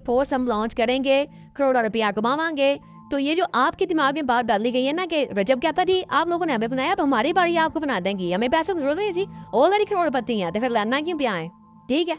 Course हम launch करेंगे, करोड़ों रुपया कमावांगे। तो ये जो आपके दिमाग में बात डाली गई है ना कि रजब कहता जी आप लोगों ने हमें बनाया, अब हमारी बारी आपको बना देंगी, हमें पैसों की जरूरत है जी, ऑलरेडी करोड़पति हैं तो फिर लेना क्यों पिया है। ठीक है।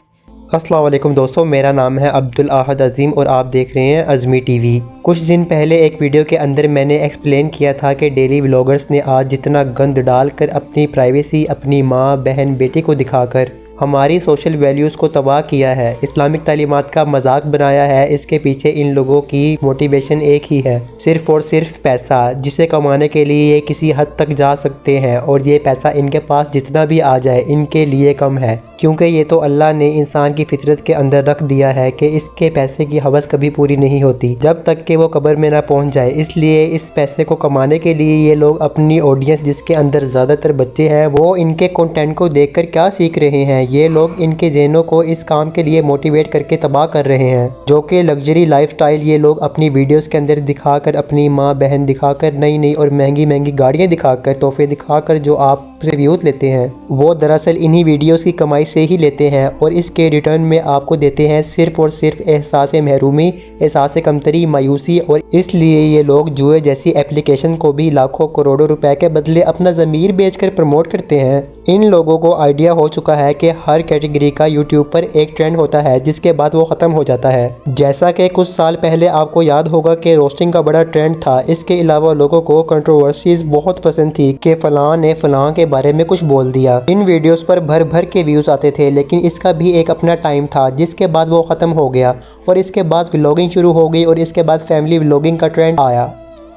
अस्सलाम वालेकुम दोस्तों, मेरा नाम है अब्दुल अहद अज़ीम और आप देख रहे हैं अज़मी टीवी। कुछ दिन पहले एक वीडियो के अंदर मैंने एक्सप्लेन किया था कि डेली व्लॉगर्स ने आज जितना गंद डालकर अपनी प्राइवेसी अपनी माँ बहन बेटी को दिखाकर हमारी सोशल वैल्यूज़ को तबाह किया है, इस्लामिक तालीमात का मजाक बनाया है। इसके पीछे इन लोगों की मोटिवेशन एक ही है, सिर्फ़ और सिर्फ पैसा, जिसे कमाने के लिए ये किसी हद तक जा सकते हैं और ये पैसा इनके पास जितना भी आ जाए इनके लिए कम है, क्योंकि ये तो अल्लाह ने इंसान की फितरत के अंदर रख दिया है कि इसके पैसे की हवस कभी पूरी नहीं होती जब तक कि वो कब्र में ना पहुंच जाए। इसलिए इस पैसे को कमाने के लिए ये लोग अपनी ऑडियंस, जिसके अंदर ज़्यादातर बच्चे हैं, वो इनके कंटेंट को देखकर क्या सीख रहे हैं, ये लोग इनके ज़हनों को इस काम के लिए मोटिवेट करके तबाह कर रहे हैं, जो कि लग्जरी लाइफस्टाइल ये लोग अपनी वीडियोस के अंदर दिखाकर, अपनी माँ बहन दिखाकर, नई नई और महंगी महंगी गाड़ियाँ दिखाकर, तोहफे दिखाकर जो आप से व्यूज़ लेते हैं, वो दरअसल इन्हीं वीडियोस की कमाई से ही लेते हैं और इसके रिटर्न में आपको देते हैं सिर्फ और सिर्फ एहसास महरूमी, एहसास कमतरी, मायूसी। और इसलिए ये लोग जुए जैसी एप्लीकेशन को भी लाखों करोड़ों रुपए के बदले अपना ज़मीर बेचकर प्रमोट करते हैं। इन लोगों को आइडिया हो चुका है कि हर कैटेगरी का यूट्यूब पर एक ट्रेंड होता है जिसके बाद वो ख़त्म हो जाता है। जैसा कि कुछ साल पहले आपको याद होगा कि रोस्टिंग का बड़ा ट्रेंड था। इसके अलावा लोगों को कंट्रोवर्सीज बहुत पसंद थी कि फ़लाँ ने फ़लाँ के बारे में कुछ बोल दिया। इन वीडियोस पर भर भर के व्यूज़ आते थे, लेकिन इसका भी एक अपना टाइम था जिसके बाद वो ख़त्म हो गया और इसके बाद व्लॉगिंग शुरू हो गई और इसके बाद फैमिली व्लॉगिंग का ट्रेंड आया,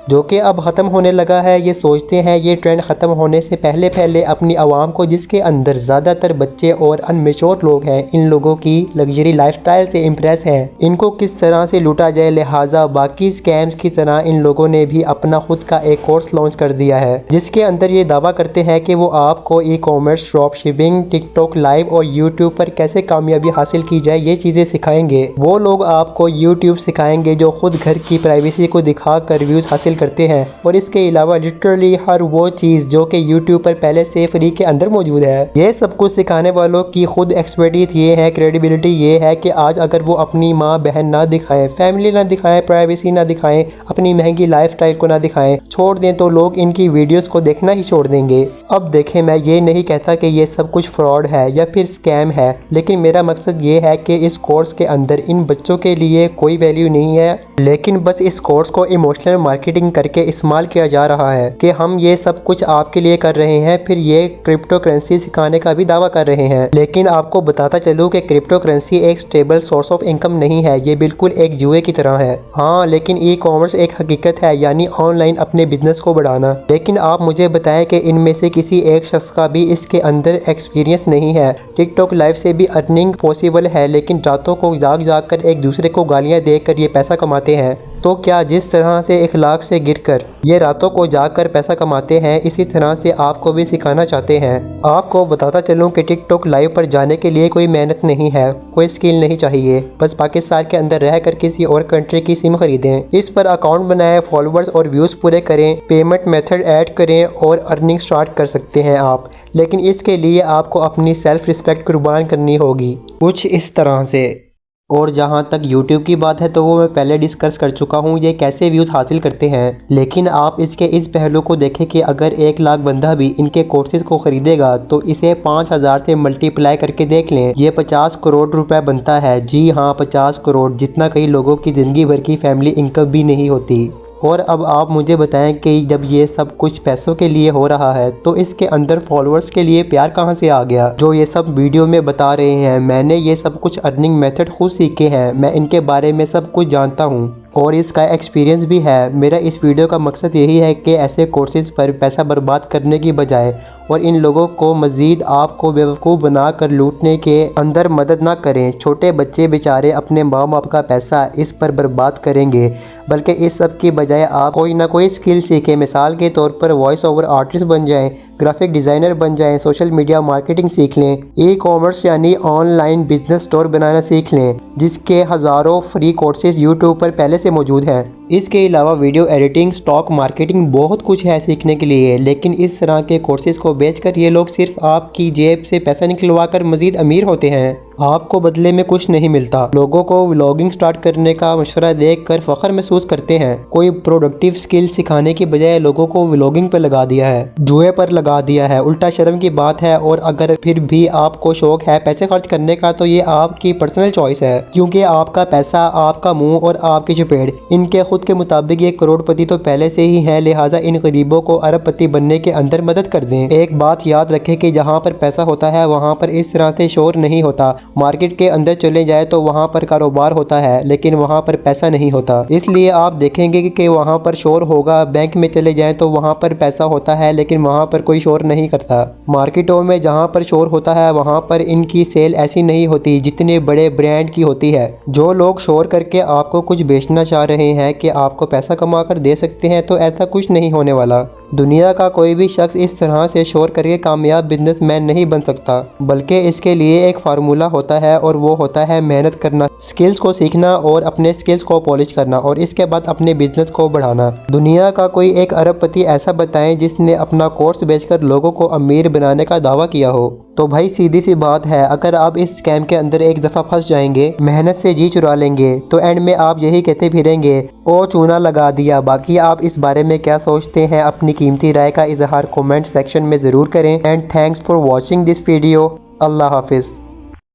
जो कि अब ख़त्म होने लगा है। ये सोचते हैं ये ट्रेंड ख़त्म होने से पहले पहले अपनी आवाम को, जिसके अंदर ज़्यादातर बच्चे और अनमेच्योर लोग हैं, इन लोगों की लग्जरी लाइफस्टाइल से इम्प्रेस हैं, इनको किस तरह से लूटा जाए। लिहाजा बाकी स्कैम्स की तरह इन लोगों ने भी अपना खुद का एक कोर्स लॉन्च कर दिया है, जिसके अंदर ये दावा करते हैं कि वो आपको e commerce, drop shipping, TikTok live और यूट्यूब पर कैसे कामयाबी हासिल की जाए ये चीज़ें सिखाएंगे। वो लोग आपको यूट्यूब सिखाएंगे जो खुद घर की प्राइवेसी को दिखा कर व्यूज़ हासिल करते हैं, और इसके अलावा लिटरली हर वो चीज़ जो कि यूट्यूब पर पहले से फ्री के अंदर मौजूद है। ये सब कुछ सिखाने वालों की खुद एक्सपर्टीज ये है, क्रेडिबिलिटी ये है कि आज अगर वो अपनी माँ बहन ना दिखाएं, फैमिली ना दिखाएं, प्राइवेसी ना दिखाएं, अपनी महंगी लाइफस्टाइल को ना दिखाएं, छोड़ दें, तो लोग इनकी वीडियोस को देखना ही छोड़ देंगे। अब देखें, मैं ये नहीं कहता कि ये सब कुछ फ्रॉड है या फिर स्कैम है, लेकिन मेरा मकसद ये है कि इस कोर्स के अंदर इन बच्चों के लिए कोई वैल्यू नहीं है, लेकिन बस इस कोर्स को इमोशनल मार्केटिंग करके इस्तेमाल किया जा रहा है कि हम ये सब कुछ आपके लिए कर रहे हैं, फिर ये क्रिप्टो करेंसी सिखाने का भी दावा कर रहे हैं। लेकिन आपको बताता चलूं कि क्रिप्टो करेंसी एक स्टेबल सोर्स ऑफ इनकम नहीं है, ये बिल्कुल एक जुए की तरह है। हाँ, लेकिन ई कॉमर्स एक हकीकत है, यानी ऑनलाइन अपने बिजनेस को बढ़ाना। लेकिन आप मुझे बताएं कि इनमें से किसी एक शख्स का भी इसके अंदर एक्सपीरियंस नहीं है। टिकटॉक लाइव से भी अर्निंग पॉसिबल है, लेकिन रातों को जाग जाग कर एक दूसरे को गालियाँ देकर ये पैसा कमाते हैं। तो क्या जिस तरह से इखलाक से गिरकर ये रातों को जाकर पैसा कमाते हैं, इसी तरह से आपको भी सिखाना चाहते हैं। आपको बताता चलूं कि टिकटॉक लाइव पर जाने के लिए कोई मेहनत नहीं है, कोई स्किल नहीं चाहिए, बस पाकिस्तान के अंदर रहकर किसी और कंट्री की सिम खरीदें, इस पर अकाउंट बनाएं, फॉलोअर्स और व्यूज़ पूरे करें, पेमेंट मेथड ऐड करें और अर्निंग स्टार्ट कर सकते हैं आप। लेकिन इसके लिए आपको अपनी सेल्फ रिस्पेक्ट कुर्बान करनी होगी, कुछ इस तरह से। और जहाँ तक YouTube की बात है तो वो मैं पहले डिस्कस कर चुका हूँ, ये कैसे व्यूज़ हासिल करते हैं। लेकिन आप इसके इस पहलू को देखें कि अगर 1 लाख बंदा भी इनके कोर्सेज़ को ख़रीदेगा तो इसे 5000 से मल्टीप्लाई करके देख लें, ये 50 करोड़ रुपए बनता है। जी हाँ, 50 करोड़, जितना कई लोगों की ज़िंदगी भर की फैमिली इनकम भी नहीं होती। और अब आप मुझे बताएं कि जब ये सब कुछ पैसों के लिए हो रहा है तो इसके अंदर फॉलोअर्स के लिए प्यार कहाँ से आ गया, जो ये सब वीडियो में बता रहे हैं। मैंने ये सब कुछ अर्निंग मेथड खुद सीखे हैं, मैं इनके बारे में सब कुछ जानता हूँ और इसका एक्सपीरियंस भी है। मेरा इस वीडियो का मकसद यही है कि ऐसे कोर्सेज़ पर पैसा बर्बाद करने की बजाय और इन लोगों को मज़ीद आपको बेवकूफ़ बना कर लूटने के अंदर मदद ना करें। छोटे बच्चे बेचारे अपने माँ बाप का पैसा इस पर बर्बाद करेंगे, बल्कि इस सब की बजाय आप कोई ना कोई स्किल सीखें। मिसाल के तौर पर वॉइस ओवर आर्टिस्ट बन जाएं, ग्राफिक डिज़ाइनर बन जाएं, सोशल मीडिया मार्केटिंग सीख लें, ई कॉमर्स यानी ऑनलाइन बिजनेस स्टोर बनाना सीख लें, जिसके हज़ारों फ्री कोर्सेज़ यूट्यूब पर पहले से मौजूद हैं। इसके अलावा वीडियो एडिटिंग, स्टॉक मार्केटिंग बहुत कुछ है सीखने के लिए, लेकिन इस तरह के कोर्सेज को बेचकर ये लोग सिर्फ आपकी जेब से पैसा निकलवा कर मजीद अमीर होते हैं। आपको बदले में कुछ नहीं मिलता। लोगों को व्लॉगिंग स्टार्ट करने का मशवरा देखकर फख्र महसूस करते हैं। कोई प्रोडक्टिव स्किल सिखाने की बजाय लोगों को व्लॉगिंग पर लगा दिया है, जुए पर लगा दिया है। उल्टा शर्म की बात है। और अगर फिर भी आपको शौक है पैसे खर्च करने का तो ये आपकी पर्सनल चॉइस है, क्योंकि आपका पैसा, आपका मुंह और आपकी चपेट, इनके खुद के मुताबिक ये करोड़पति तो पहले से ही है, लिहाजा इन गरीबों को अरबपति बनने के अंदर मदद कर दें। एक बात याद रखें कि जहाँ पर पैसा होता है वहाँ पर इस तरह से शोर नहीं होता। मार्केट के अंदर चले जाए तो वहाँ पर कारोबार होता है, लेकिन वहाँ पर पैसा नहीं होता। इसलिए आप देखेंगे कि वहाँ पर शोर होगा। बैंक में चले जाएं तो वहाँ पर पैसा होता है, लेकिन वहाँ पर कोई शोर नहीं करता। मार्केटों में जहाँ पर शोर होता है वहाँ पर इनकी सेल ऐसी नहीं होती जितने बड़े ब्रांड की होती है। जो लोग शोर करके आपको कुछ बेचना चाह रहे हैं कि आपको पैसा कमा कर दे सकते हैं, तो ऐसा कुछ नहीं होने वाला। दुनिया का कोई भी शख्स इस तरह से शोर करके कामयाब बिजनेसमैन नहीं बन सकता, बल्कि इसके लिए एक फार्मूला होता है और वो होता है मेहनत करना, स्किल्स को सीखना और अपने स्किल्स को पॉलिश करना और इसके बाद अपने बिजनेस को बढ़ाना। दुनिया का कोई एक अरबपति ऐसा बताएं जिसने अपना कोर्स बेचकर लोगों को अमीर बनाने का दावा किया हो। तो भाई सीधी सी बात है, अगर आप इस स्कैम के अंदर एक दफ़ा फंस जाएंगे, मेहनत से जी चुरा लेंगे, तो एंड में आप यही कहते फिरेंगे ओ चूना लगा दिया। बाकी आप इस बारे में क्या सोचते हैं, अपनी कीमती राय का इजहार कमेंट सेक्शन में ज़रूर करें। And thanks for watching this video. अल्लाह हाफिज़।